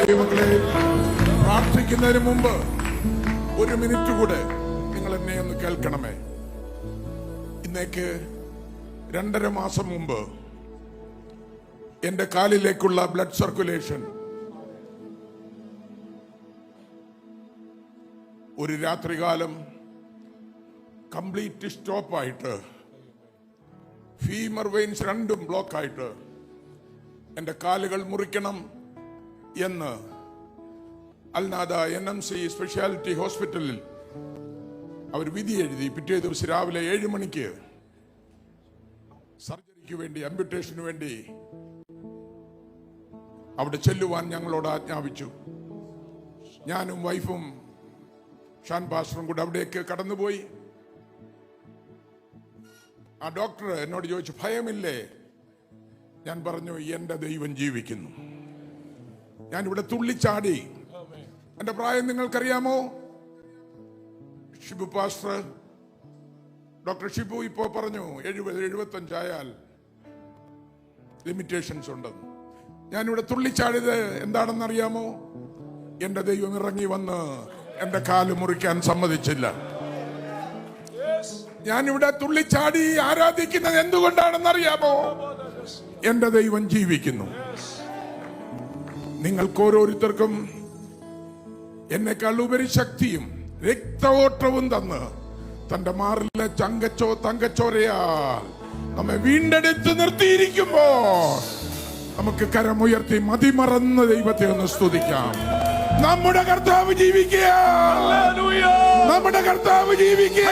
ദൈവമക്കളെ, പ്രാർത്ഥിക്കുന്നതിന് മുമ്പ് ഒരു മിനിറ്റ് കൂടെ നിങ്ങൾ എന്നെ ഒന്ന് കേൾക്കണമേ. ഇന്നേക്ക് 2.5 മാസം മുമ്പ് എന്റെ കാലിലേക്കുള്ള ബ്ലഡ് സർക്കുലേഷൻ ഒരു രാത്രികാലം കംപ്ലീറ്റ് സ്റ്റോപ്പായിട്ട്, ഫീമർ വെയിൻസ് രണ്ടും ബ്ലോക്കായിട്ട് എന്റെ കാലുകൾ മുറിക്കണം എന്ന് അൽനാദ NMC സ്പെഷ്യാലിറ്റി ഹോസ്പിറ്റലിൽ അവർ വിധി എഴുതി. പിറ്റേ ദിവസം രാവിലെ 7 മണിക്ക് സർജറിക്ക് വേണ്ടി, ആംപ്യൂട്ടേഷന് വേണ്ടി അവിടെ ചെല്ലുവാൻ ഞങ്ങളോട് ആജ്ഞാപിച്ചു. ഞാനും വൈഫും ഷാൻ പാസ്റ്ററും കൂടെ അവിടേക്ക് കടന്നുപോയി. ആ ഡോക്ടർ എന്നോട് ചോദിച്ചു, ഭയമില്ലേ? ഞാൻ പറഞ്ഞു, എന്റെ ദൈവം ജീവിക്കുന്നു. ഞാനിവിടെ തുള്ളിച്ചാടി. എന്റെ പ്രായം നിങ്ങൾക്കറിയാമോ? ഷിബു പാസ്റ്റർ, ഡോക്ടർ ഷിബു ഇപ്പോ പറഞ്ഞു 70-75 ആയാൽ ലിമിറ്റേഷൻസ് ഉണ്ടെന്ന്. ഞാനിവിടെ തുള്ളിച്ചാടിയത് എന്താണെന്നറിയാമോ? എന്റെ ദൈവം ഇറങ്ങി വന്ന് എന്റെ കാല് മുറിക്കാൻ സമ്മതിച്ചില്ല. ഞാനിവിടെ തുള്ളിച്ചാടി ആരാധിക്കുന്നത് എന്തുകൊണ്ടാണെന്നറിയാമോ? എന്റെ ദൈവം ജീവിക്കുന്നു. നിങ്ങൾക്ക് ഓരോരുത്തർക്കും എന്നെക്കാൾ ഉപരി ശക്തിയും രക്തഓട്ടവും തന്ന് തന്റെ മാറിലെ തങ്കച്ചോരയാൽ നമ്മെ വീണ്ടെടുത്ത് നിർത്തിയിരിക്കുമ്പോ നമുക്ക് കരമുയർത്തി മതിമറന്ന ദൈവത്തെ ഒന്ന് സ്തുതിക്കാം. നമ്മുടെ കർത്താവ് ജീവിക്കുക, നമ്മുടെ കർത്താവ് ജീവിക്കുക.